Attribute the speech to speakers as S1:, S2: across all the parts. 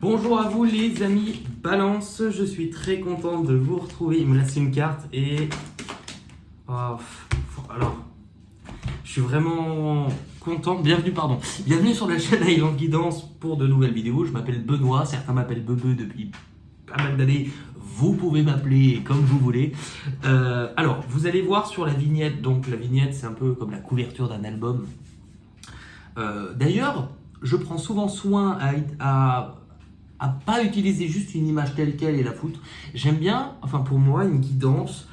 S1: Bonjour à vous les amis Balance, je suis très content de vous retrouver. Il me reste une carte et... alors, je suis vraiment content. Bienvenue sur la chaîne Island Guidance pour de nouvelles vidéos. Je m'appelle Benoît, certains m'appellent Bebe depuis pas mal d'années. Vous pouvez m'appeler comme vous voulez. Alors, vous allez voir sur la vignette. Donc la vignette, c'est un peu comme la couverture d'un album. D'ailleurs, je prends souvent soin à pas utiliser juste une image telle quelle et la foutre. J'aime bien, enfin pour moi, une guidance,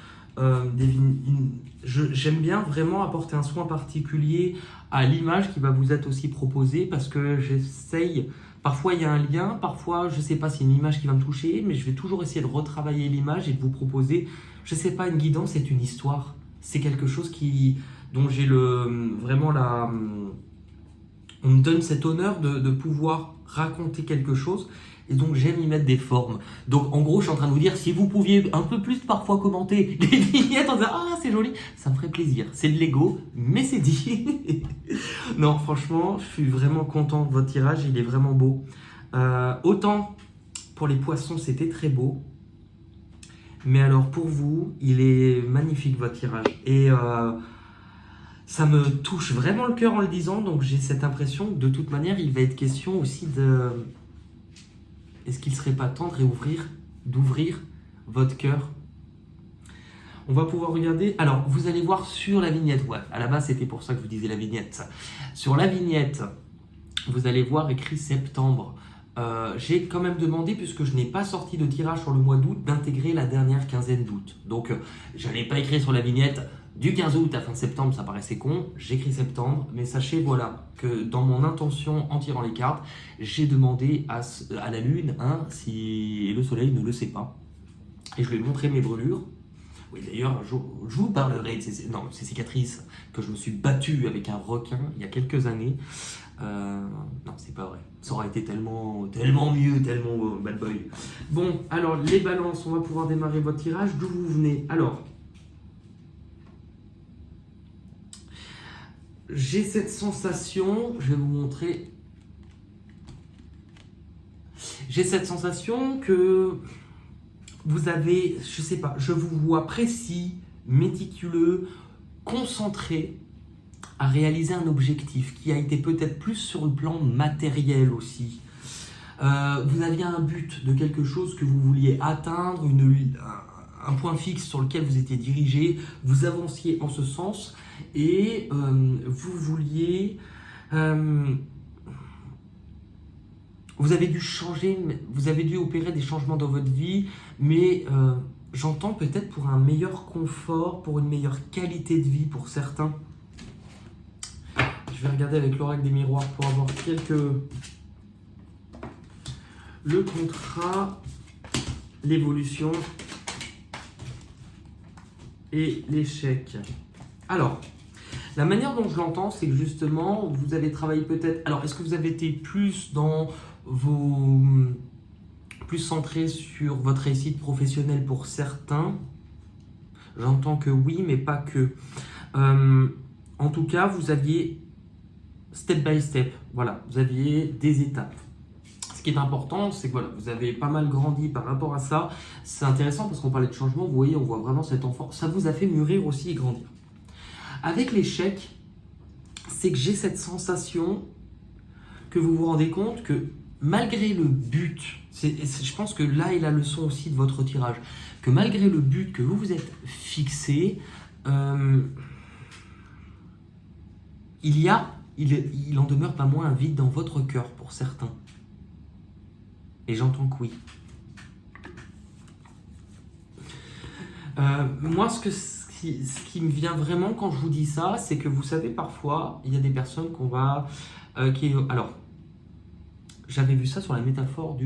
S1: j'aime bien vraiment apporter un soin particulier à l'image qui va vous être aussi proposée parce que j'essaye, parfois il y a un lien, parfois je sais pas si une image qui va me toucher, mais je vais toujours essayer de retravailler l'image et de vous proposer, je sais pas, une guidance, c'est une histoire. C'est quelque chose dont j'ai vraiment on me donne cet honneur de pouvoir raconter quelque chose et donc j'aime y mettre des formes. Donc en gros, je suis en train de vous dire, si vous pouviez un peu plus parfois commenter les vignettes en disant « Ah, c'est joli », ça me ferait plaisir. C'est de l'ego, mais c'est dit. Non, franchement, je suis vraiment content de votre tirage, il est vraiment beau. Autant pour les poissons, c'était très beau, mais alors pour vous, il est magnifique votre tirage. Et ça me touche vraiment le cœur en le disant, donc j'ai cette impression que de toute manière, il va être question aussi de... Est-ce qu'il ne serait pas temps d'ouvrir votre cœur? On va pouvoir regarder. Alors, vous allez voir sur la vignette. Ouais, à la base, c'était pour ça que je vous disais la vignette. Sur la vignette, vous allez voir écrit septembre. J'ai quand même demandé, puisque je n'ai pas sorti de tirage sur le mois d'août, d'intégrer la dernière quinzaine d'août. Donc, je n'allais pas écrire sur la vignette du 15 août à fin septembre, ça paraissait con. J'écris septembre, mais sachez, voilà, que dans mon intention en tirant les cartes, j'ai demandé à la lune si le soleil ne le sait pas. Et je lui ai montré mes brûlures. Oui, d'ailleurs, un jour, je vous parlerai de ces cicatrices que je me suis battu avec un requin il y a quelques années. Non, c'est pas vrai. Ça aurait été tellement mieux, tellement bad boy. Bon, alors, les balances, on va pouvoir démarrer votre tirage. D'où vous venez? Alors, j'ai cette sensation, je vais vous montrer. J'ai cette sensation que vous avez, je sais pas, je vous vois précis, méticuleux, concentré à réaliser un objectif qui a été peut-être plus sur le plan matériel aussi. Vous aviez un but de quelque chose que vous vouliez atteindre, un point fixe sur lequel vous étiez dirigé, vous avanciez en ce sens et vous vouliez... vous avez dû changer, vous avez dû opérer des changements dans votre vie, mais j'entends peut-être pour un meilleur confort, pour une meilleure qualité de vie pour certains. Je vais regarder avec l'oracle des miroirs pour avoir le contrat, l'évolution et l'échec. Alors, la manière dont je l'entends, c'est que justement, vous avez travaillé peut-être... Alors, est-ce que vous avez été plus plus centré sur votre réussite professionnelle pour certains? J'entends que oui, mais pas que. En tout cas, vous aviez step by step. Voilà, vous aviez des étapes. Ce qui est important, c'est que voilà, vous avez pas mal grandi par rapport à ça. C'est intéressant parce qu'on parlait de changement. Vous voyez, on voit vraiment cet enfant. Ça vous a fait mûrir aussi et grandir. Avec l'échec, c'est que j'ai cette sensation que vous vous rendez compte que malgré le but, je pense que là est la leçon aussi de votre tirage, que malgré le but que vous vous êtes fixé, il en demeure pas moins un vide dans votre cœur pour certains. Et j'entends que oui. Moi, ce qui me vient vraiment quand je vous dis ça, c'est que vous savez, parfois, il y a des personnes alors, j'avais vu ça sur la métaphore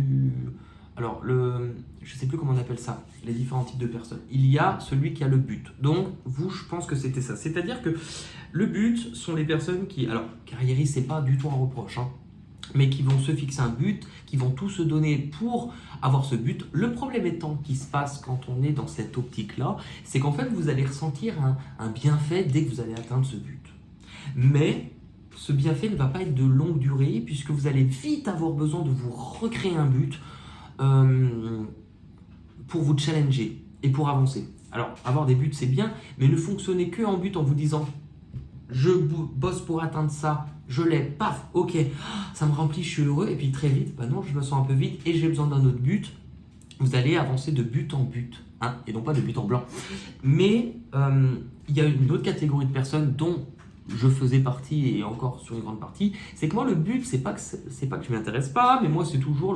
S1: alors, je ne sais plus comment on appelle ça, les différents types de personnes. Il y a celui qui a le but. Donc, vous, je pense que c'était ça. C'est-à-dire que le but sont les personnes qui... Alors, carriéristes, c'est pas du tout un reproche, mais qui vont se fixer un but, qui vont tout se donner pour avoir ce but. Le problème étant qui se passe quand on est dans cette optique-là, c'est qu'en fait, vous allez ressentir un bienfait dès que vous allez atteindre ce but. Mais ce bienfait ne va pas être de longue durée puisque vous allez vite avoir besoin de vous recréer un but pour vous challenger et pour avancer. Alors, avoir des buts, c'est bien, mais ne fonctionnez que en but en vous disant je bosse pour atteindre ça, je l'ai, paf, ok, ça me remplit, je suis heureux, et puis très vite, bah non, je me sens un peu vide et j'ai besoin d'un autre but. Vous allez avancer de but en but, hein, et non pas de but en blanc. Mais il y a une autre catégorie de personnes dont je faisais partie et encore sur une grande partie, c'est que moi le but, c'est pas que je m'intéresse pas, mais moi c'est toujours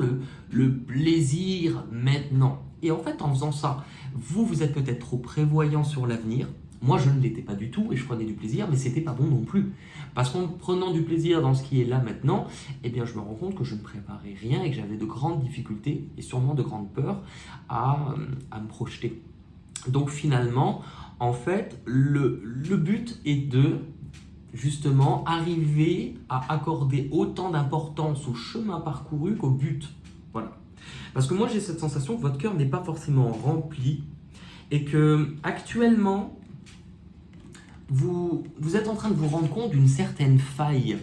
S1: le plaisir maintenant. Et en fait, en faisant ça, vous êtes peut-être trop prévoyant sur l'avenir. Moi, je ne l'étais pas du tout et je prenais du plaisir, mais c'était pas bon non plus. Parce qu'en prenant du plaisir dans ce qui est là maintenant, eh bien, je me rends compte que je ne préparais rien et que j'avais de grandes difficultés et sûrement de grandes peurs à me projeter. Donc finalement, en fait, le but est de justement arriver à accorder autant d'importance au chemin parcouru qu'au but. Voilà. Parce que moi, j'ai cette sensation que votre cœur n'est pas forcément rempli et que actuellement, vous êtes en train de vous rendre compte d'une certaine faille.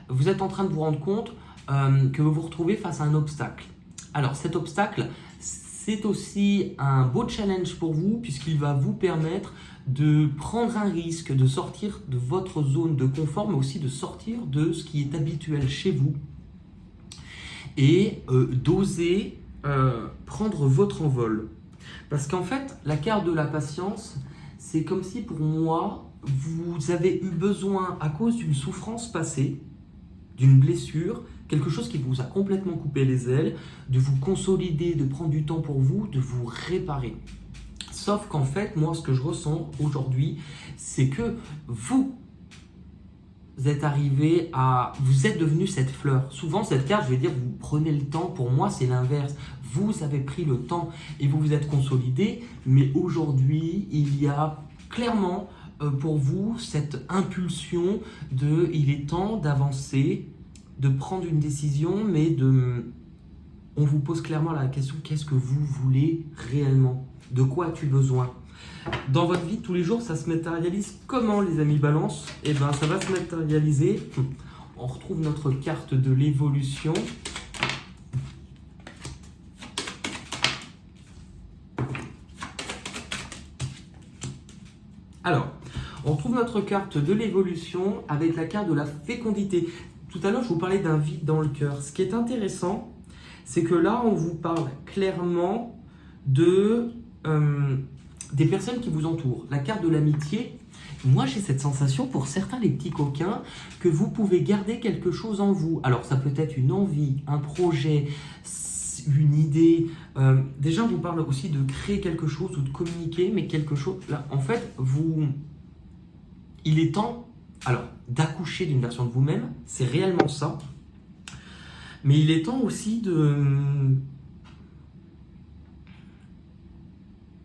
S1: Vous êtes en train de vous rendre compte que vous vous retrouvez face à un obstacle. Alors cet obstacle, c'est aussi un beau challenge pour vous puisqu'il va vous permettre de prendre un risque, de sortir de votre zone de confort, mais aussi de sortir de ce qui est habituel chez vous et d'oser prendre votre envol. Parce qu'en fait, la carte de la patience, c'est comme si pour moi, vous avez eu besoin, à cause d'une souffrance passée, d'une blessure, quelque chose qui vous a complètement coupé les ailes, de vous consolider, de prendre du temps pour vous, de vous réparer. Sauf qu'en fait, moi, ce que je ressens aujourd'hui, c'est que vous êtes arrivé à... Vous êtes devenu cette fleur. Souvent, cette carte, je vais dire, vous prenez le temps. Pour moi, c'est l'inverse. Vous avez pris le temps et vous vous êtes consolidé. Mais aujourd'hui, il y a clairement pour vous cette impulsion de... Il est temps d'avancer, de prendre une décision, mais de... On vous pose clairement la question, qu'est-ce que vous voulez réellement? De quoi as-tu besoin? Dans votre vie de tous les jours, ça se matérialise comment, les amis Balance? Eh bien, ça va se matérialiser. On retrouve notre carte de l'évolution. Alors, on retrouve notre carte de l'évolution avec la carte de la fécondité. Tout à l'heure, je vous parlais d'un vide dans le cœur. Ce qui est intéressant, c'est que là, on vous parle clairement de... des personnes qui vous entourent. La carte de l'amitié, moi j'ai cette sensation pour certains les petits coquins que vous pouvez garder quelque chose en vous. Alors ça peut être une envie, un projet, une idée. Déjà on vous parle aussi de créer quelque chose ou de communiquer, mais quelque chose, là en fait il est temps alors d'accoucher d'une version de vous-même, c'est réellement ça. Mais il est temps aussi de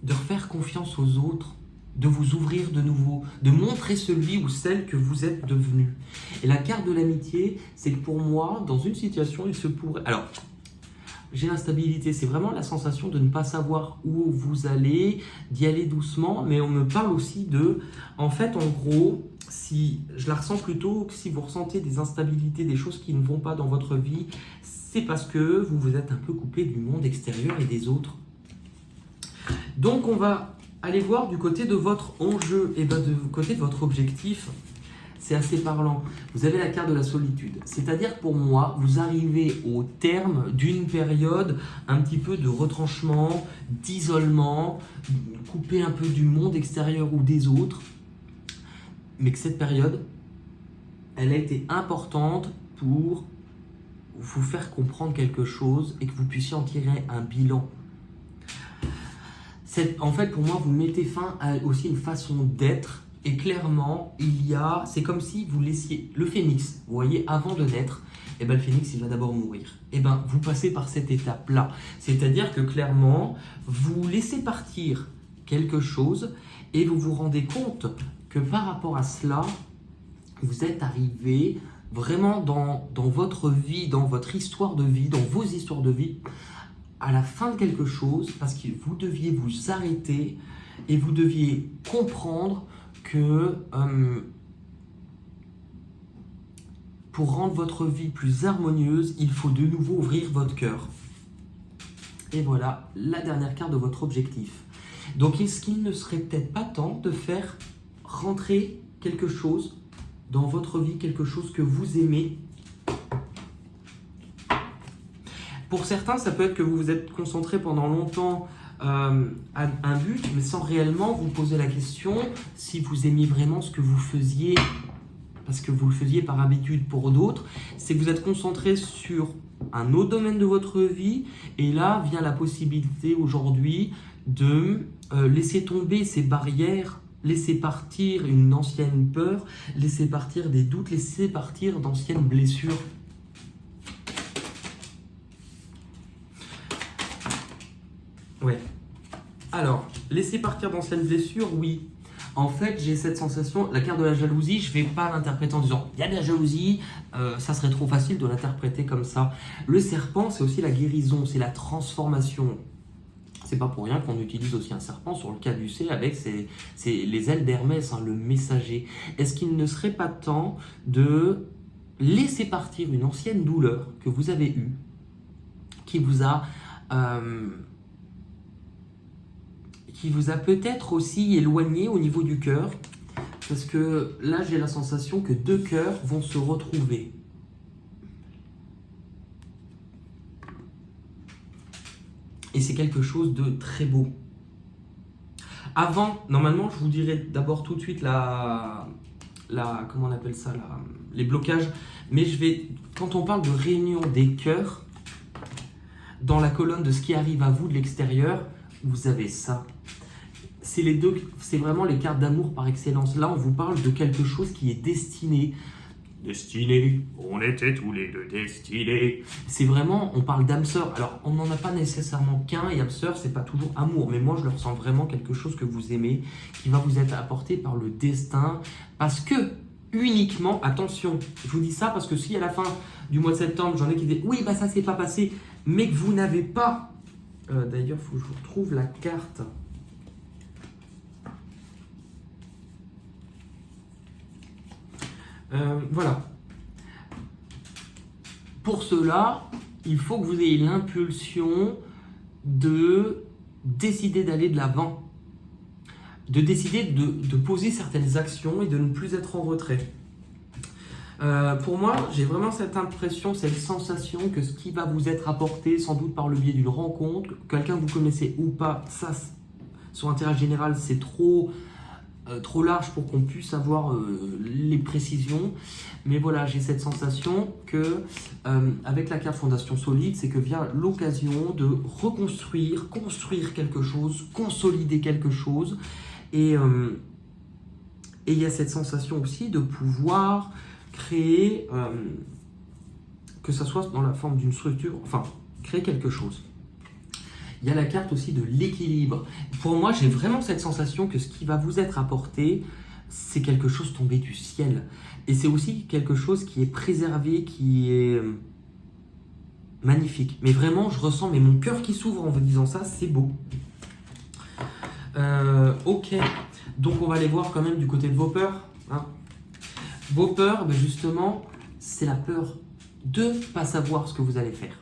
S1: refaire confiance aux autres, de vous ouvrir de nouveau, de montrer celui ou celle que vous êtes devenu. Et la carte de l'amitié, c'est que pour moi, dans une situation, il se pourrait... Alors, j'ai l'instabilité, c'est vraiment la sensation de ne pas savoir où vous allez, d'y aller doucement, mais on me parle aussi de... En fait, en gros, si je la ressens plutôt que si vous ressentez des instabilités, des choses qui ne vont pas dans votre vie, c'est parce que vous vous êtes un peu coupé du monde extérieur et des autres. Donc on va aller voir du côté de votre enjeu et du côté de votre objectif. C'est assez parlant. Vous avez la carte de la solitude. C'est-à-dire que pour moi, vous arrivez au terme d'une période un petit peu de retranchement, d'isolement, coupé un peu du monde extérieur ou des autres. Mais que cette période, elle a été importante pour vous faire comprendre quelque chose et que vous puissiez en tirer un bilan. En fait, pour moi, vous mettez fin à aussi une façon d'être. Et clairement, c'est comme si vous laissiez le phénix, vous voyez, avant de naître, et ben le phénix, il va d'abord mourir. Et ben vous passez par cette étape-là. C'est-à-dire que clairement, vous laissez partir quelque chose et vous vous rendez compte que par rapport à cela, vous êtes arrivé vraiment dans votre vie, dans votre histoire de vie, dans vos histoires de vie, à la fin de quelque chose, parce que vous deviez vous arrêter et vous deviez comprendre que pour rendre votre vie plus harmonieuse, il faut de nouveau ouvrir votre cœur. Et voilà la dernière carte de votre objectif. Donc, est-ce qu'il ne serait peut-être pas temps de faire rentrer quelque chose dans votre vie, quelque chose que vous aimez? Pour certains, ça peut être que vous vous êtes concentré pendant longtemps à un but, mais sans réellement vous poser la question si vous aimiez vraiment ce que vous faisiez, parce que vous le faisiez par habitude. Pour d'autres, c'est que vous êtes concentré sur un autre domaine de votre vie, et là vient la possibilité aujourd'hui de laisser tomber ces barrières, laisser partir une ancienne peur, laisser partir des doutes, laisser partir d'anciennes blessures. Ouais. Alors, laisser partir d'anciennes blessures, oui. En fait, j'ai cette sensation, la carte de la jalousie, je ne vais pas l'interpréter en disant « il y a de la jalousie », ça serait trop facile de l'interpréter comme ça. Le serpent, c'est aussi la guérison, c'est la transformation. C'est pas pour rien qu'on utilise aussi un serpent sur le caducée avec les ailes d'Hermès, hein, le messager. Est-ce qu'il ne serait pas temps de laisser partir une ancienne douleur que vous avez eue, qui vous a peut-être aussi éloigné au niveau du cœur, parce que là j'ai la sensation que deux cœurs vont se retrouver. Et c'est quelque chose de très beau. Avant, normalement, je vous dirais d'abord tout de suite comment on appelle ça, les blocages, mais quand on parle de réunion des cœurs, dans la colonne de ce qui arrive à vous de l'extérieur, vous avez ça. C'est vraiment les cartes d'amour par excellence. Là, on vous parle de quelque chose qui est destiné. Destinés, on était tous les deux destinés. C'est vraiment, on parle d'âme sœur. Alors, on n'en a pas nécessairement qu'un, et âme sœur, c'est pas toujours amour. Mais moi, je le ressens vraiment quelque chose que vous aimez, qui va vous être apporté par le destin. Parce que, uniquement, attention, je vous dis ça parce que si à la fin du mois de septembre, j'en ai qui disent oui, bah ça s'est pas passé, mais que vous n'avez pas. D'ailleurs, il faut que je vous retrouve la carte. Voilà. Pour cela, il faut que vous ayez l'impulsion de décider d'aller de l'avant, de décider de poser certaines actions et de ne plus être en retrait. Pour moi, j'ai vraiment cette impression, cette sensation que ce qui va vous être apporté, sans doute par le biais d'une rencontre, quelqu'un que vous connaissez ou pas, ça, son intérêt général, c'est trop large pour qu'on puisse avoir les précisions. Mais voilà, j'ai cette sensation que avec la carte Fondation Solide, c'est que vient l'occasion de reconstruire, construire quelque chose, consolider quelque chose. Et il y a cette sensation aussi de pouvoir créer, que ça soit dans la forme d'une structure, enfin, créer quelque chose. Il y a la carte aussi de l'équilibre. Pour moi, j'ai vraiment cette sensation que ce qui va vous être apporté, c'est quelque chose tombé du ciel. Et c'est aussi quelque chose qui est préservé, qui est magnifique. Mais vraiment, je ressens mon cœur qui s'ouvre en vous disant ça, c'est beau. Ok, donc on va aller voir quand même du côté de vos peurs. Hein. Vos peurs, justement, c'est la peur de ne pas savoir ce que vous allez faire.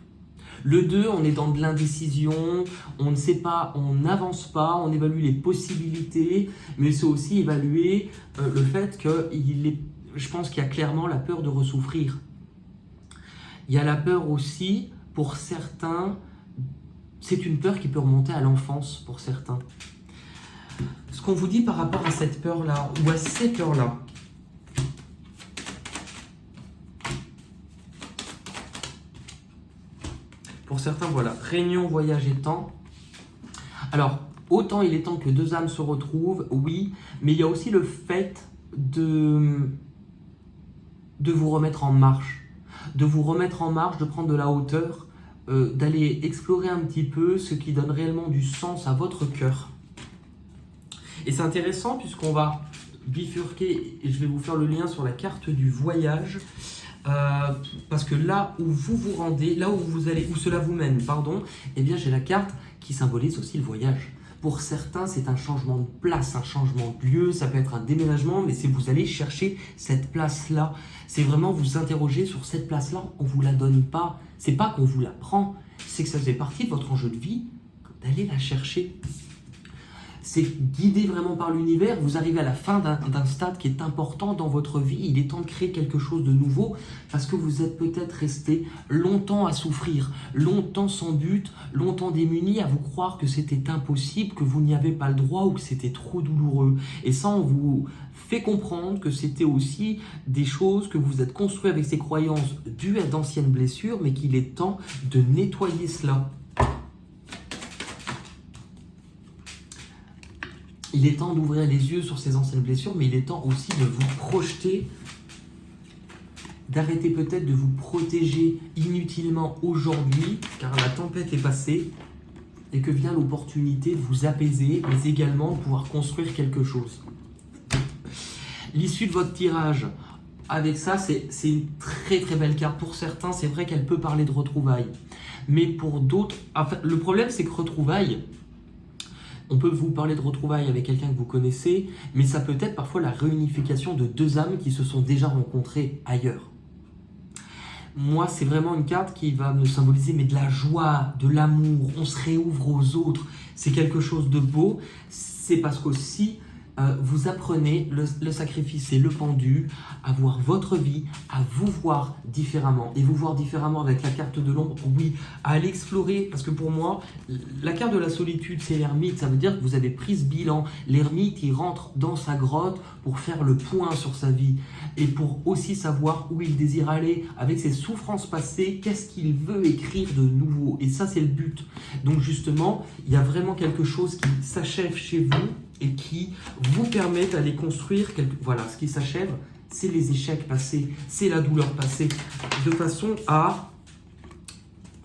S1: Le 2, on est dans de l'indécision, on ne sait pas, on n'avance pas, on évalue les possibilités, mais c'est aussi évaluer le fait que je pense qu'il y a clairement la peur de ressouffrir. Il y a la peur aussi, pour certains, c'est une peur qui peut remonter à l'enfance pour certains. Ce qu'on vous dit par rapport à cette peur-là, ou à ces peurs-là, pour certains, voilà, réunion, voyage et temps. Alors, autant il est temps que deux âmes se retrouvent, oui, mais il y a aussi le fait de vous remettre en marche. De vous remettre en marche, de prendre de la hauteur, d'aller explorer un petit peu ce qui donne réellement du sens à votre cœur. Et c'est intéressant puisqu'on va bifurquer, et je vais vous faire le lien sur la carte du voyage. Parce que là où vous vous rendez, là où vous allez, où cela vous mène, pardon, eh bien j'ai la carte qui symbolise aussi le voyage. Pour certains, c'est un changement de place, un changement de lieu, ça peut être un déménagement, mais c'est vous allez chercher cette place-là. C'est vraiment vous interroger sur cette place-là, on ne vous la donne pas. C'est pas qu'on vous la prend, c'est que ça fait partie de votre enjeu de vie d'aller la chercher. C'est guidé vraiment par l'univers, vous arrivez à la fin d'un stade qui est important dans votre vie, il est temps de créer quelque chose de nouveau parce que vous êtes peut-être resté longtemps à souffrir, longtemps sans but, longtemps démuni à vous croire que c'était impossible, que vous n'y avez pas le droit ou que c'était trop douloureux. Et ça, on vous fait comprendre que c'était aussi des choses que vous êtes construit avec ces croyances dues à d'anciennes blessures, mais qu'il est temps de nettoyer cela. Il est temps d'ouvrir les yeux sur ces anciennes blessures, mais il est temps aussi de vous projeter, d'arrêter peut-être de vous protéger inutilement aujourd'hui, car la tempête est passée, et que vient l'opportunité de vous apaiser, mais également de pouvoir construire quelque chose. L'issue de votre tirage, avec ça, c'est une très très belle carte. Pour certains, c'est vrai qu'elle peut parler de retrouvailles, mais pour d'autres, enfin, le problème c'est que retrouvailles, on peut vous parler de retrouvailles avec quelqu'un que vous connaissez, mais ça peut être parfois la réunification de deux âmes qui se sont déjà rencontrées ailleurs. Moi, c'est vraiment une carte qui va me symboliser mais de la joie, de l'amour, on se réouvre aux autres, c'est quelque chose de beau, c'est parce qu'aussi vous apprenez le sacrifice et le pendu à voir votre vie, à vous voir différemment. Et vous voir différemment avec la carte de l'ombre, oui, à aller explorer. Parce que pour moi, la carte de la solitude, c'est l'ermite. Ça veut dire que vous avez pris ce bilan. L'ermite, il rentre dans sa grotte pour faire le point sur sa vie. Et pour aussi savoir où il désire aller, avec ses souffrances passées, qu'est-ce qu'il veut écrire de nouveau. Et ça, c'est le but. Donc justement, il y a vraiment quelque chose qui s'achève chez vous et qui vous permet d'aller construire voilà, ce qui s'achève, c'est les échecs passés, c'est la douleur passée, de façon à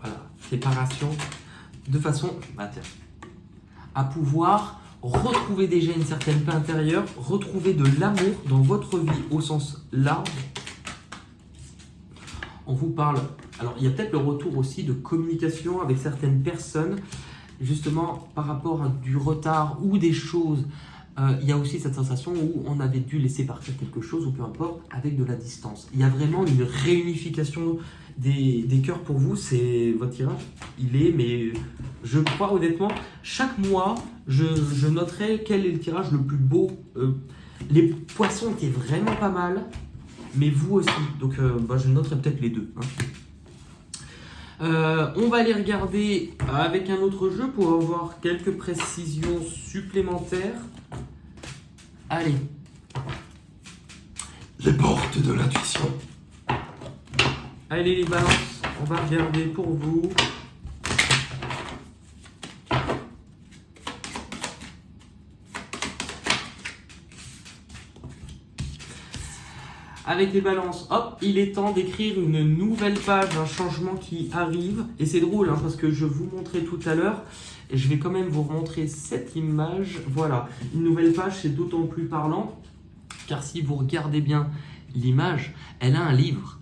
S1: voilà, séparation, de façon à pouvoir retrouver déjà une certaine paix intérieure, retrouver de l'amour dans votre vie au sens large. On vous parle, alors il y a peut-être le retour aussi de communication avec certaines personnes, justement par rapport à du retard ou des choses, il y a aussi cette sensation où on avait dû laisser partir quelque chose ou peu importe avec de la distance. Il y a vraiment une réunification des cœurs pour vous, c'est votre tirage, il est, mais je crois honnêtement, chaque mois je noterai quel est le tirage le plus beau. Les poissons étaient vraiment pas mal, mais vous aussi, donc je noterai peut-être les deux. On va aller regarder avec un autre jeu pour avoir quelques précisions supplémentaires. Allez. Les portes de l'intuition. Allez les balances, on va regarder pour vous. Avec les balances, hop, il est temps d'écrire une nouvelle page, un changement qui arrive. Et c'est drôle, hein, parce que je vous montrais tout à l'heure, et je vais quand même vous remontrer cette image. Voilà, une nouvelle page, c'est d'autant plus parlant, car si vous regardez bien l'image, elle a un livre,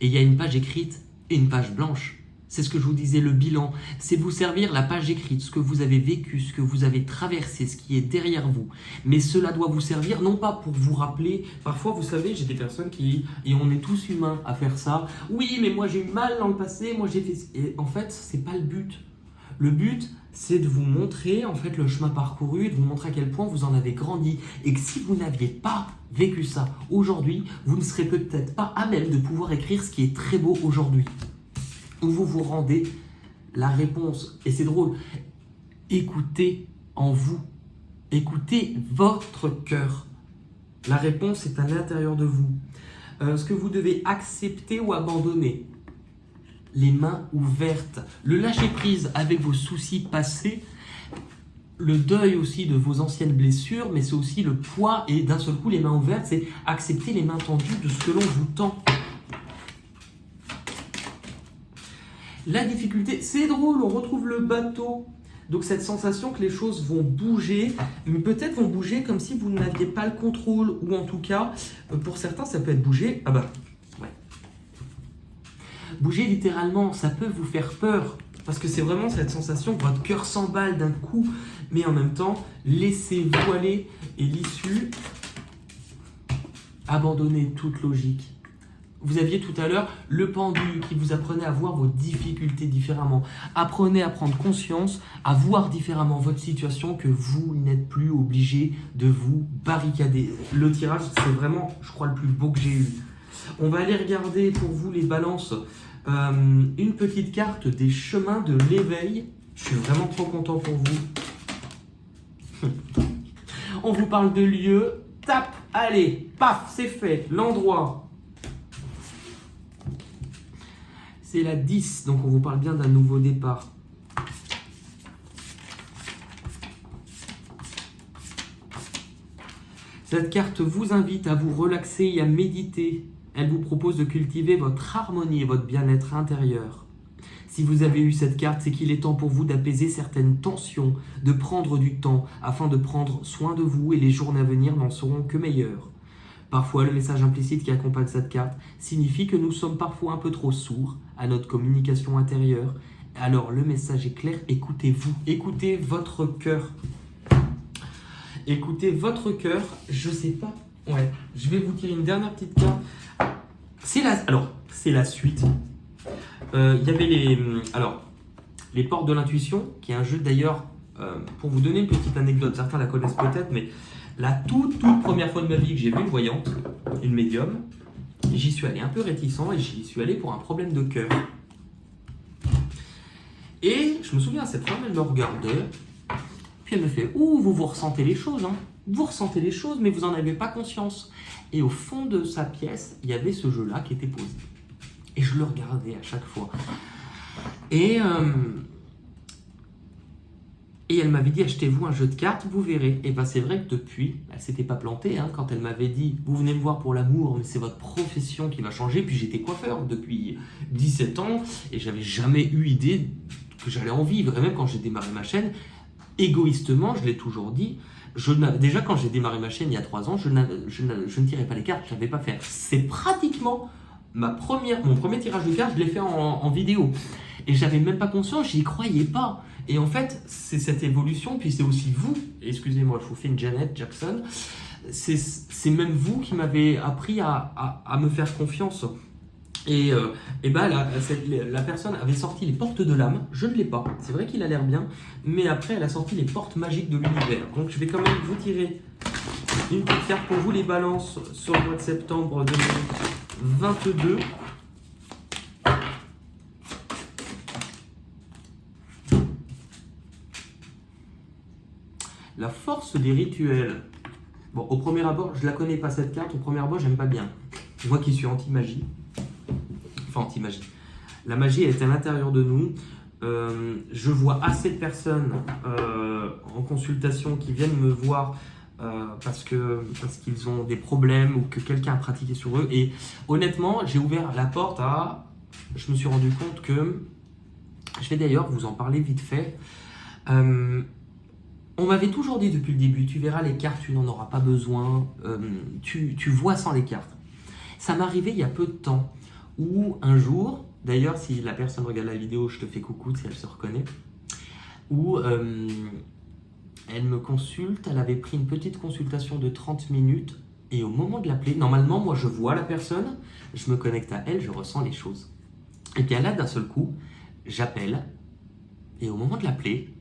S1: et il y a une page écrite et une page blanche. C'est ce que je vous disais, le bilan. C'est vous servir la page écrite, ce que vous avez vécu, ce que vous avez traversé, ce qui est derrière vous. Mais cela doit vous servir, non pas pour vous rappeler. Parfois, vous savez, j'ai des personnes qui... Et on est tous humains à faire ça. Oui, mais moi j'ai eu mal dans le passé, moi j'ai fait... Et en fait, c'est pas le but. Le but, c'est de vous montrer en fait le chemin parcouru, de vous montrer à quel point vous en avez grandi. Et que si vous n'aviez pas vécu ça aujourd'hui, vous ne serez peut-être pas à même de pouvoir écrire ce qui est très beau aujourd'hui. Où vous vous rendez la réponse. Et c'est drôle, écoutez en vous, écoutez votre cœur. La réponse est à l'intérieur de vous. Ce que vous devez accepter ou abandonner, les mains ouvertes, le lâcher-prise avec vos soucis passés, le deuil aussi de vos anciennes blessures, mais c'est aussi le poids et d'un seul coup les mains ouvertes, c'est accepter les mains tendues de ce que l'on vous tend. La difficulté, c'est drôle, on retrouve le bateau. Donc cette sensation que les choses vont bouger, mais peut-être vont bouger comme si vous n'aviez pas le contrôle, ou en tout cas, pour certains, ça peut être bouger. Ah bah, ouais. Bouger littéralement, ça peut vous faire peur, Parce que c'est vraiment cette sensation que votre cœur s'emballe d'un coup, mais en même temps, laissez-vous aller et l'issue, abandonnez toute logique. Vous aviez tout à l'heure le pendu qui vous apprenait à voir vos difficultés différemment. Apprenez à prendre conscience, à voir différemment votre situation, que vous n'êtes plus obligé de vous barricader. Le tirage, c'est vraiment, je crois, le plus beau que j'ai eu. On va aller regarder pour vous les balances. Une petite carte des chemins de l'éveil. Je suis vraiment trop content pour vous. On vous parle de lieu. Tape, allez, paf, c'est fait. L'endroit. C'est la 10, donc on vous parle bien d'un nouveau départ. Cette carte vous invite à vous relaxer et à méditer. Elle vous propose de cultiver votre harmonie et votre bien-être intérieur. Si vous avez eu cette carte, c'est qu'il est temps pour vous d'apaiser certaines tensions, de prendre du temps afin de prendre soin de vous et les journées à venir n'en seront que meilleures. Parfois, le message implicite qui accompagne cette carte signifie que nous sommes parfois un peu trop sourds à notre communication intérieure. Alors, le message est clair, écoutez-vous, écoutez votre cœur. Écoutez votre cœur, je sais pas. Ouais, je vais vous tirer une dernière petite carte. C'est la suite. Il y avait les portes de l'intuition, qui est un jeu d'ailleurs, pour vous donner une petite anecdote, certains la connaissent peut-être, mais la toute première fois de ma vie que j'ai vu une voyante, une médium, j'y suis allé un peu réticent et j'y suis allé pour un problème de cœur. Et je me souviens, cette femme, elle me regardait, puis elle me fait « Ouh, vous ressentez les choses, hein. Vous ressentez les choses, mais vous n'en avez pas conscience. » Et au fond de sa pièce, il y avait ce jeu-là qui était posé. Et je le regardais à chaque fois. Et elle m'avait dit, achetez-vous un jeu de cartes, vous verrez. Et bien c'est vrai que depuis, elle ne s'était pas plantée, hein, quand elle m'avait dit, vous venez me voir pour l'amour, mais c'est votre profession qui va changer. Puis j'étais coiffeur depuis 17 ans et j'avais jamais eu idée que j'allais en vivre. Et même quand j'ai démarré ma chaîne, égoïstement, je l'ai toujours dit, déjà quand j'ai démarré ma chaîne il y a 3 ans, je ne tirais pas les cartes, je ne savais pas faire. C'est pratiquement mon premier tirage de cartes, je l'ai fait en vidéo. Et j'avais même pas conscience, j'y croyais pas. Et en fait, c'est cette évolution, puis c'est aussi vous, excusez-moi, je vous fais une Janet Jackson, c'est même vous qui m'avez appris à me faire confiance. Et la personne avait sorti les portes de l'âme, je ne l'ai pas, c'est vrai qu'il a l'air bien, mais après elle a sorti les portes magiques de l'univers. Donc je vais quand même vous tirer une petite carte pour vous, les balances sur le mois de septembre 2022. La force des rituels. Bon, au premier abord, je la connais pas cette carte, au premier abord, j'aime pas bien. Moi qui suis anti-magie, enfin anti-magie, la magie elle est à l'intérieur de nous. Je vois assez de personnes en consultation qui viennent me voir parce qu'ils ont des problèmes ou que quelqu'un a pratiqué sur eux. Et honnêtement, j'ai ouvert la porte je me suis rendu compte que, je vais d'ailleurs vous en parler vite fait, on m'avait toujours dit depuis le début, tu verras les cartes, tu n'en auras pas besoin, tu vois sans les cartes. Ça m'est arrivé il y a peu de temps, où un jour, d'ailleurs si la personne regarde la vidéo, je te fais coucou si elle se reconnaît, où elle me consulte, elle avait pris une petite consultation de 30 minutes, et au moment de l'appeler, normalement moi je vois la personne, je me connecte à elle, je ressens les choses. Et bien là d'un seul coup, j'appelle, et au moment de l'appeler,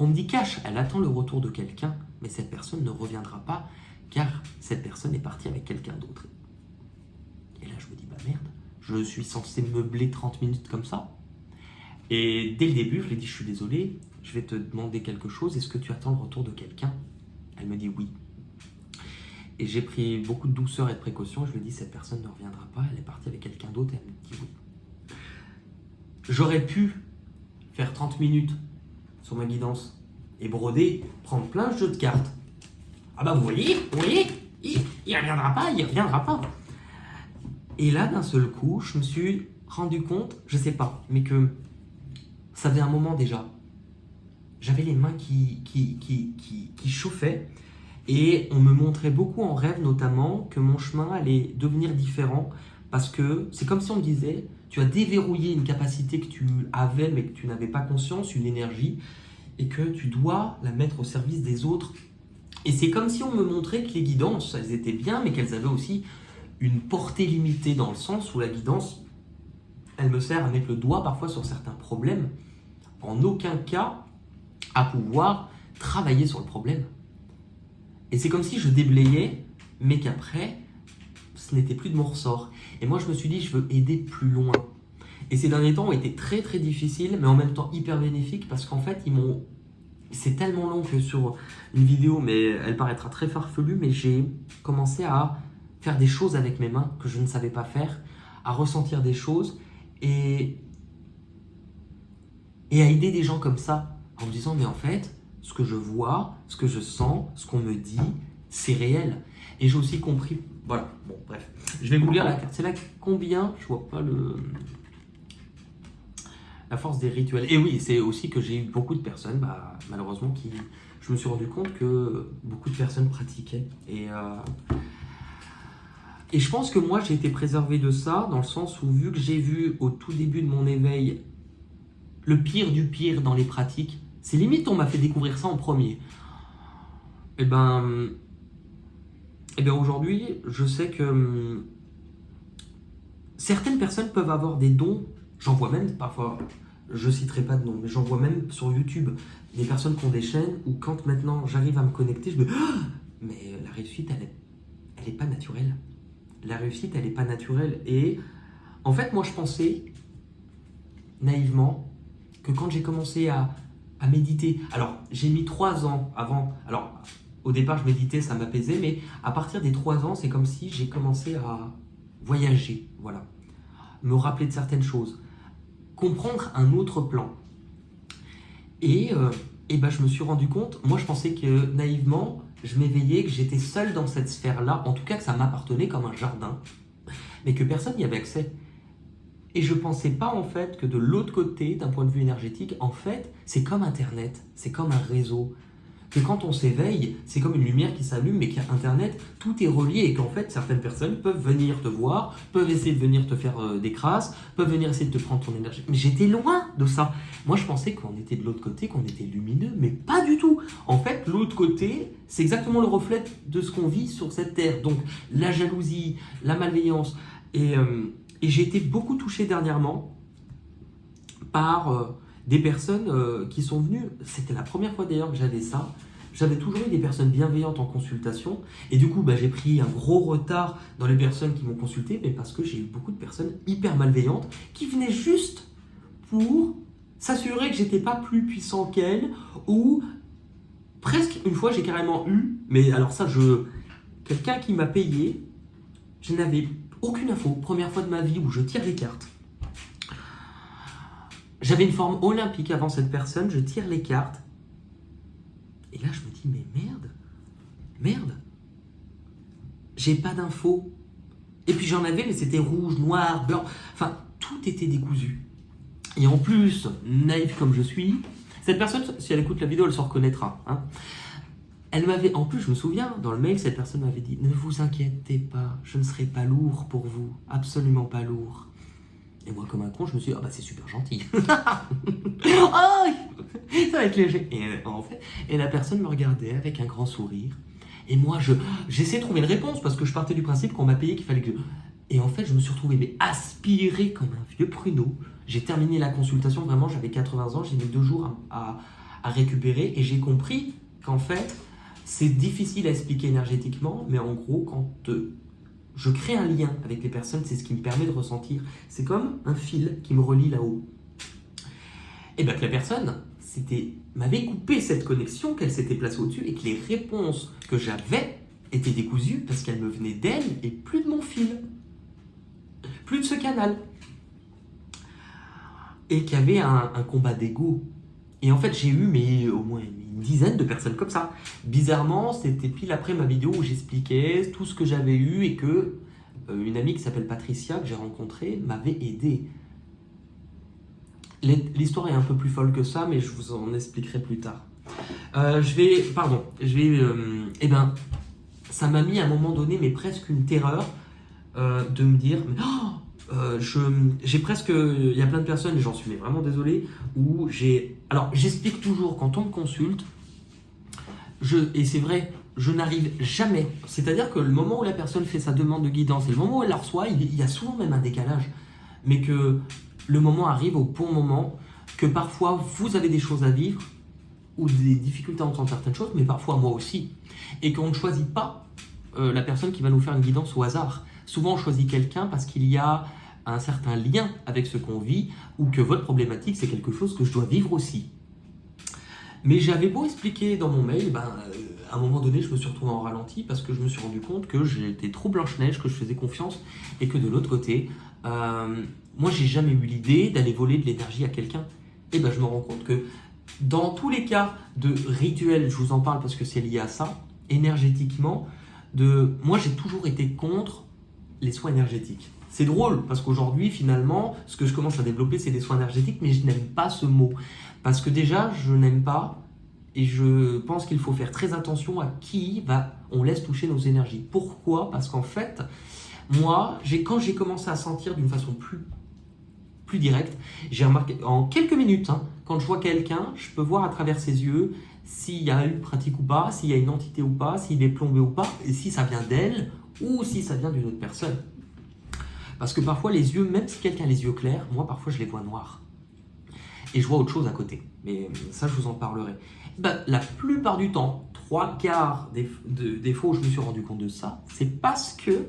S1: on me dit cache, elle attend le retour de quelqu'un, mais cette personne ne reviendra pas, car cette personne est partie avec quelqu'un d'autre. Et là, je me dis, bah merde, je suis censé meubler 30 minutes comme ça. Et dès le début, je lui ai dit, je suis désolé, je vais te demander quelque chose, est-ce que tu attends le retour de quelqu'un? Elle me dit oui. Et j'ai pris beaucoup de douceur et de précaution, je lui ai dit, cette personne ne reviendra pas, elle est partie avec quelqu'un d'autre, et elle me dit oui. J'aurais pu faire 30 minutes sur ma guidance et broder, prendre plein de jeux de cartes. Ah bah vous voyez, il reviendra pas. Et là, d'un seul coup, je me suis rendu compte, je sais pas, mais que ça faisait un moment déjà. J'avais les mains qui chauffaient et on me montrait beaucoup en rêve notamment que mon chemin allait devenir différent parce que c'est comme si on me disait Tu as déverrouillé une capacité que tu avais mais que tu n'avais pas conscience, une énergie, et que tu dois la mettre au service des autres. Et c'est comme si on me montrait que les guidances, elles étaient bien, mais qu'elles avaient aussi une portée limitée, dans le sens où la guidance, elle me sert à mettre le doigt parfois sur certains problèmes, en aucun cas à pouvoir travailler sur le problème. Et c'est comme si je déblayais, mais qu'après, ce n'était plus de mon ressort. Et moi, je me suis dit, je veux aider plus loin. Et ces derniers temps ont été très très difficiles, mais en même temps hyper bénéfiques, parce qu'en fait, c'est tellement long que sur une vidéo, mais elle paraîtra très farfelue, mais j'ai commencé à faire des choses avec mes mains que je ne savais pas faire, à ressentir des choses et à aider des gens comme ça, en me disant, mais en fait, ce que je vois, ce que je sens, ce qu'on me dit, c'est réel. Et j'ai aussi compris, voilà, bon, bref. Je vais vous lire la carte. C'est là combien, je vois pas la force des rituels. Et oui, c'est aussi que j'ai eu beaucoup de personnes, malheureusement, je me suis rendu compte que beaucoup de personnes pratiquaient. Et je pense que moi, j'ai été préservé de ça, dans le sens où, vu que j'ai vu au tout début de mon éveil le pire du pire dans les pratiques, c'est limite on m'a fait découvrir ça en premier. Et bien aujourd'hui, je sais que certaines personnes peuvent avoir des dons. J'en vois même parfois, je citerai pas de nom, mais j'en vois même sur YouTube des personnes qui ont des chaînes où quand maintenant j'arrive à me connecter, je me dis mais la réussite, elle est pas naturelle. La réussite, elle est pas naturelle. Et en fait, moi, je pensais naïvement que quand j'ai commencé à méditer, alors j'ai mis 3 ans avant, alors au départ je méditais, ça m'apaisait, mais à partir des 3 ans, c'est comme si j'ai commencé à voyager, voilà, me rappeler de certaines choses, comprendre un autre plan. Et je me suis rendu compte, moi je pensais que naïvement, je m'éveillais, que j'étais seul dans cette sphère-là, en tout cas que ça m'appartenait comme un jardin, mais que personne n'y avait accès. Et je ne pensais pas en fait que de l'autre côté, d'un point de vue énergétique, en fait, c'est comme Internet, c'est comme un réseau. Que quand on s'éveille, c'est comme une lumière qui s'allume, mais qu'il y a Internet, tout est relié et qu'en fait, certaines personnes peuvent venir te voir, peuvent essayer de venir te faire des crasses, peuvent venir essayer de te prendre ton énergie. Mais j'étais loin de ça. Moi, je pensais qu'on était de l'autre côté, qu'on était lumineux, mais pas du tout. En fait, l'autre côté, c'est exactement le reflet de ce qu'on vit sur cette terre. Donc, la jalousie, la malveillance. Et j'ai été beaucoup touché dernièrement par des personnes qui sont venues. C'était la première fois d'ailleurs que j'avais ça. J'avais toujours eu des personnes bienveillantes en consultation. Et du coup, j'ai pris un gros retard dans les personnes qui m'ont consulté, mais parce que j'ai eu beaucoup de personnes hyper malveillantes qui venaient juste pour s'assurer que j'étais pas plus puissant qu'elles, ou presque une fois j'ai carrément eu, mais alors ça, quelqu'un qui m'a payé, je n'avais aucune info, première fois de ma vie où je tire les cartes. J'avais une forme olympique avant cette personne, je tire les cartes. Et là, je me dis, mais merde, j'ai pas d'infos. Et puis j'en avais, mais c'était rouge, noir, blanc, enfin, tout était décousu. Et en plus, naïf comme je suis, cette personne, si elle écoute la vidéo, elle se reconnaîtra. Hein. Elle m'avait, en plus, je me souviens, dans le mail, cette personne m'avait dit, ne vous inquiétez pas, je ne serai pas lourd pour vous, absolument pas lourd. Et moi, comme un con, je me suis dit, c'est super gentil. Oh, ça va être léger. Et la personne me regardait avec un grand sourire. Et moi, j'essayais de trouver une réponse parce que je partais du principe qu'on m'a payé, qu'il fallait que... Et en fait, je me suis retrouvé aspiré comme un vieux pruneau. J'ai terminé la consultation, vraiment, j'avais 80 ans, j'ai mis 2 jours à récupérer. Et j'ai compris qu'en fait, c'est difficile à expliquer énergétiquement, mais en gros, quand je crée un lien avec les personnes, c'est ce qui me permet de ressentir. C'est comme un fil qui me relie là-haut. Et que la personne m'avait coupé cette connexion, qu'elle s'était placée au-dessus, et que les réponses que j'avais étaient décousues parce qu'elles me venaient d'elle et plus de mon fil. Plus de ce canal. Et qu'il y avait un combat d'ego. Et en fait, j'ai eu au moins une dizaine de personnes comme ça. Bizarrement, c'était pile après ma vidéo où j'expliquais tout ce que j'avais eu et que une amie qui s'appelle Patricia, que j'ai rencontrée, m'avait aidé. L'histoire est un peu plus folle que ça, mais je vous en expliquerai plus tard. Ça m'a mis à un moment donné, mais presque une terreur, de me dire, j'ai presque, il y a plein de personnes, et j'en suis mais vraiment désolé, où alors j'explique toujours quand on me consulte, et c'est vrai, je n'arrive jamais, c'est-à-dire que le moment où la personne fait sa demande de guidance et le moment où elle la reçoit, il y a souvent même un décalage, mais que le moment arrive au bon moment, que parfois vous avez des choses à vivre, ou des difficultés à entendre certaines choses, mais parfois moi aussi, et qu'on ne choisit pas la personne qui va nous faire une guidance au hasard. Souvent on choisit quelqu'un parce qu'il y a un certain lien avec ce qu'on vit, ou que votre problématique c'est quelque chose que je dois vivre aussi. Mais j'avais beau expliquer dans mon mail, à un moment donné, je me suis retrouvé en ralenti parce que je me suis rendu compte que j'étais trop Blanche-Neige, que je faisais confiance et que de l'autre côté, moi, j'ai jamais eu l'idée d'aller voler de l'énergie à quelqu'un. Et je me rends compte que dans tous les cas de rituel, je vous en parle parce que c'est lié à ça, énergétiquement, moi, j'ai toujours été contre les soins énergétiques. C'est drôle parce qu'aujourd'hui, finalement, ce que je commence à développer, c'est des soins énergétiques, mais je n'aime pas ce mot. Parce que déjà, je n'aime pas et je pense qu'il faut faire très attention à qui on laisse toucher nos énergies. Pourquoi ? Parce qu'en fait, moi, quand j'ai commencé à sentir d'une façon plus directe, j'ai remarqué en quelques minutes, quand je vois quelqu'un, je peux voir à travers ses yeux s'il y a une pratique ou pas, s'il y a une entité ou pas, s'il est plombé ou pas, et si ça vient d'elle ou si ça vient d'une autre personne. Parce que parfois les yeux, même si quelqu'un a les yeux clairs, moi parfois je les vois noirs. Et je vois autre chose à côté. Mais ça, je vous en parlerai. La plupart du temps, 3/4 des fois où je me suis rendu compte de ça, c'est parce que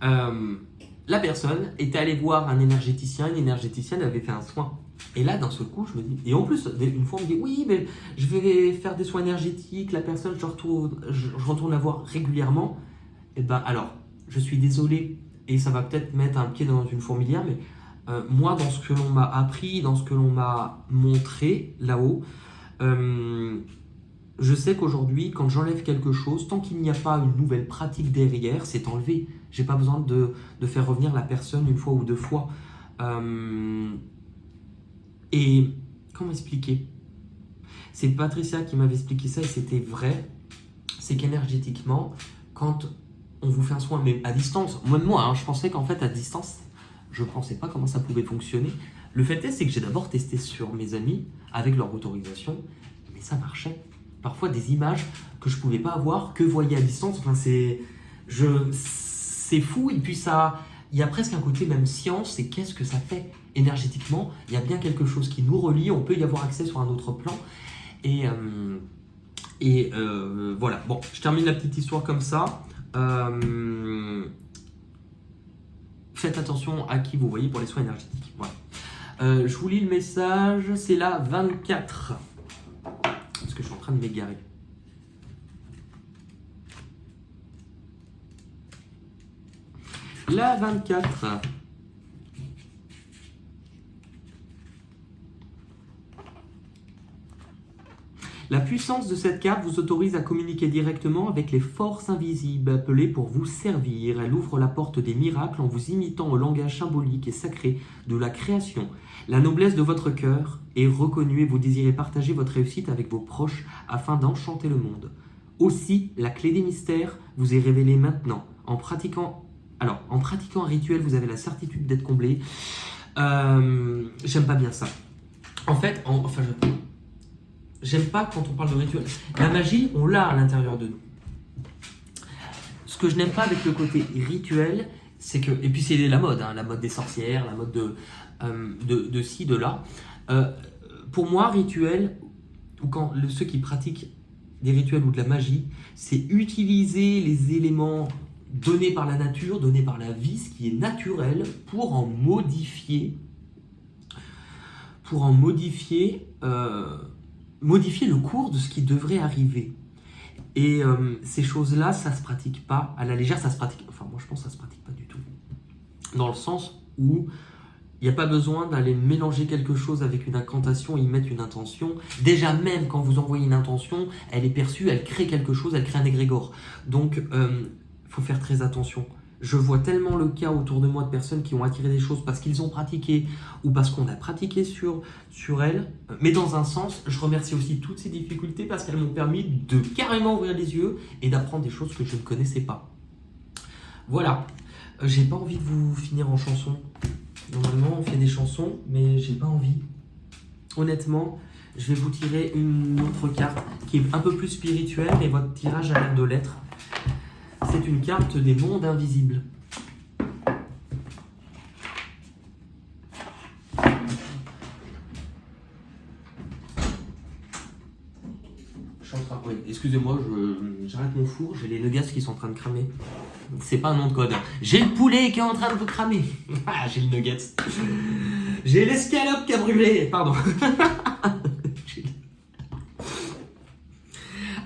S1: la personne était allée voir un énergéticien, une énergéticienne avait fait un soin. Et là, d'un seul coup, je me dis... Et en plus, une fois, on me dit, oui, mais je vais faire des soins énergétiques, la personne, je retourne la voir régulièrement. Alors, je suis désolé, et ça va peut-être mettre un pied dans une fourmilière, mais moi, dans ce que l'on m'a appris, dans ce que l'on m'a montré là-haut, je sais qu'aujourd'hui, quand j'enlève quelque chose, tant qu'il n'y a pas une nouvelle pratique derrière, c'est enlevé. J'ai pas besoin de faire revenir la personne une fois ou deux fois. Et comment expliquer ? C'est Patricia qui m'avait expliqué ça et c'était vrai. C'est qu'énergétiquement, quand on vous fait un soin, mais à distance, moi, je pensais qu'en fait à distance, je ne pensais pas comment ça pouvait fonctionner. Le fait est, c'est que j'ai d'abord testé sur mes amis avec leur autorisation, mais ça marchait. Parfois des images que je ne pouvais pas avoir, que voyer à distance. Enfin, c'est fou. Et puis il y a presque un côté même science. Et qu'est-ce que ça fait énergétiquement ? Il y a bien quelque chose qui nous relie. On peut y avoir accès sur un autre plan. Et voilà. Bon, je termine la petite histoire comme ça. Faites attention à qui vous voyez pour les soins énergétiques. Voilà. Je vous lis le message, c'est la 24. Parce que je suis en train de m'égarer. La 24. La puissance de cette carte vous autorise à communiquer directement avec les forces invisibles appelées pour vous servir. Elle ouvre la porte des miracles en vous imitant au langage symbolique et sacré de la création. La noblesse de votre cœur est reconnue et vous désirez partager votre réussite avec vos proches afin d'enchanter le monde. Aussi, la clé des mystères vous est révélée maintenant. En pratiquant un rituel, vous avez la certitude d'être comblé. J'aime pas bien ça. En fait, j'aime pas quand on parle de rituel. La magie, on l'a à l'intérieur de nous. Ce que je n'aime pas avec le côté rituel, c'est que... Et puis c'est la mode, la mode des sorcières, la mode de ci, de là. Pour moi, rituel, ou quand ceux qui pratiquent des rituels ou de la magie, c'est utiliser les éléments donnés par la nature, donnés par la vie, ce qui est naturel, pour en modifier le cours de ce qui devrait arriver. Et ces choses-là, ça se pratique pas à la légère, ça se pratique... Enfin, moi, je pense que ça se pratique pas du tout. Dans le sens où il n'y a pas besoin d'aller mélanger quelque chose avec une incantation et y mettre une intention. Déjà, même quand vous envoyez une intention, elle est perçue, elle crée quelque chose, elle crée un égrégore. Donc, faut faire très attention. Je vois tellement le cas autour de moi de personnes qui ont attiré des choses parce qu'ils ont pratiqué ou parce qu'on a pratiqué sur elles. Mais dans un sens, je remercie aussi toutes ces difficultés parce qu'elles m'ont permis de carrément ouvrir les yeux et d'apprendre des choses que je ne connaissais pas. Voilà. J'ai pas envie de vous finir en chanson. Normalement, on fait des chansons, mais j'ai pas envie. Honnêtement, je vais vous tirer une autre carte qui est un peu plus spirituelle, mais votre tirage a l'air de l'être. C'est une carte des mondes invisibles. Oui, excusez-moi, j'arrête mon four, j'ai les nuggets qui sont en train de cramer. C'est pas un nom de code. J'ai le poulet qui est en train de vous cramer. Ah, j'ai le nuggets. J'ai l'escalope qui a brûlé. Pardon.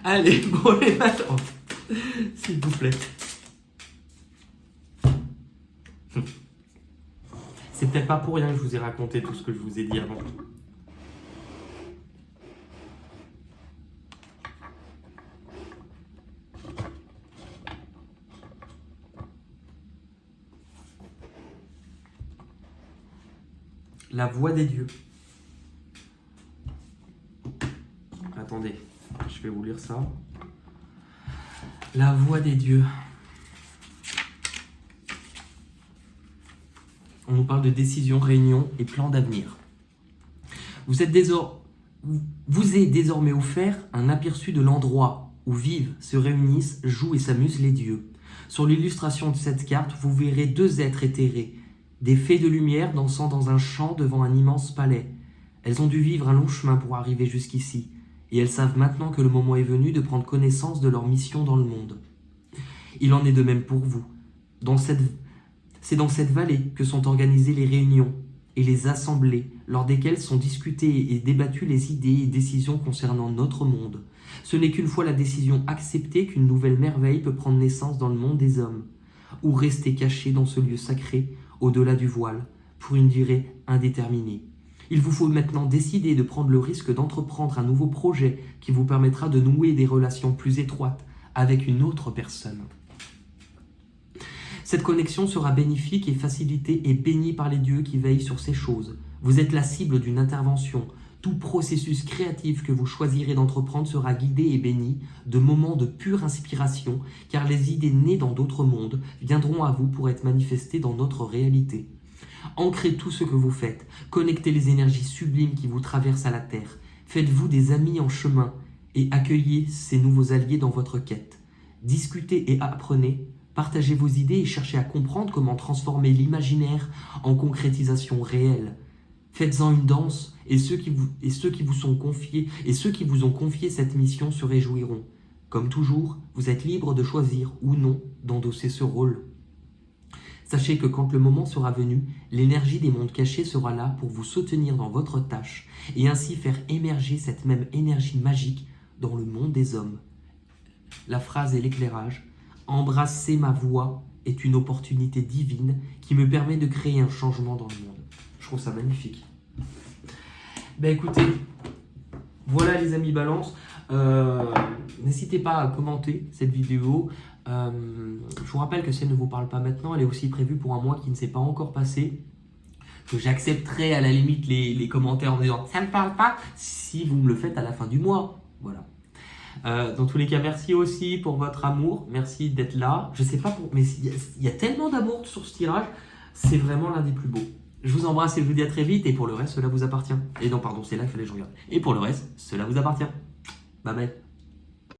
S1: Allez, bon les matins. S'il vous plaît. C'est peut-être pas pour rien que je vous ai raconté tout ce que je vous ai dit avant. La voix des dieux. Attendez, je vais vous lire ça. La voix des dieux. On nous parle de décisions, réunions et plans d'avenir. Vous est désormais offert un aperçu de l'endroit où vivent, se réunissent, jouent et s'amusent les dieux. Sur l'illustration de cette carte, vous verrez deux êtres éthérés, des fées de lumière dansant dans un champ devant un immense palais. Elles ont dû vivre un long chemin pour arriver jusqu'ici, et elles savent maintenant que le moment est venu de prendre connaissance de leur mission dans le monde. Il en est de même pour vous. C'est dans cette vallée que sont organisées les réunions et les assemblées, lors desquelles sont discutées et débattues les idées et décisions concernant notre monde. Ce n'est qu'une fois la décision acceptée qu'une nouvelle merveille peut prendre naissance dans le monde des hommes, ou rester cachée dans ce lieu sacré, au-delà du voile, pour une durée indéterminée. Il vous faut maintenant décider de prendre le risque d'entreprendre un nouveau projet qui vous permettra de nouer des relations plus étroites avec une autre personne. Cette connexion sera bénéfique et facilitée et bénie par les dieux qui veillent sur ces choses. Vous êtes la cible d'une intervention. Tout processus créatif que vous choisirez d'entreprendre sera guidé et béni de moments de pure inspiration, car les idées nées dans d'autres mondes viendront à vous pour être manifestées dans notre réalité. Ancrez tout ce que vous faites, connectez les énergies sublimes qui vous traversent à la Terre, faites-vous des amis en chemin et accueillez ces nouveaux alliés dans votre quête. Discutez et apprenez, partagez vos idées et cherchez à comprendre comment transformer l'imaginaire en concrétisation réelle. Faites-en une danse et ceux qui vous ont confié cette mission se réjouiront. Comme toujours, vous êtes libre de choisir ou non d'endosser ce rôle. Sachez que quand le moment sera venu, l'énergie des mondes cachés sera là pour vous soutenir dans votre tâche et ainsi faire émerger cette même énergie magique dans le monde des hommes. La phrase et l'éclairage. Embrasser ma voix est une opportunité divine qui me permet de créer un changement dans le monde. Je trouve ça magnifique. Ben écoutez, voilà les amis Balance. N'hésitez pas à commenter cette vidéo. Je vous rappelle que si elle ne vous parle pas maintenant, elle est aussi prévue pour un mois qui ne s'est pas encore passé. Que j'accepterai à la limite les commentaires en disant ça ne me parle pas si vous me le faites à la fin du mois. Voilà. Dans tous les cas, merci aussi pour votre amour. Merci d'être là. Je sais pas mais il y a tellement d'amour sur ce tirage. C'est vraiment l'un des plus beaux. Je vous embrasse et je vous dis à très vite. Et pour le reste, cela vous appartient. Et non, pardon, c'est là qu'il fallait que je regarde. Et pour le reste, cela vous appartient. Bye bye.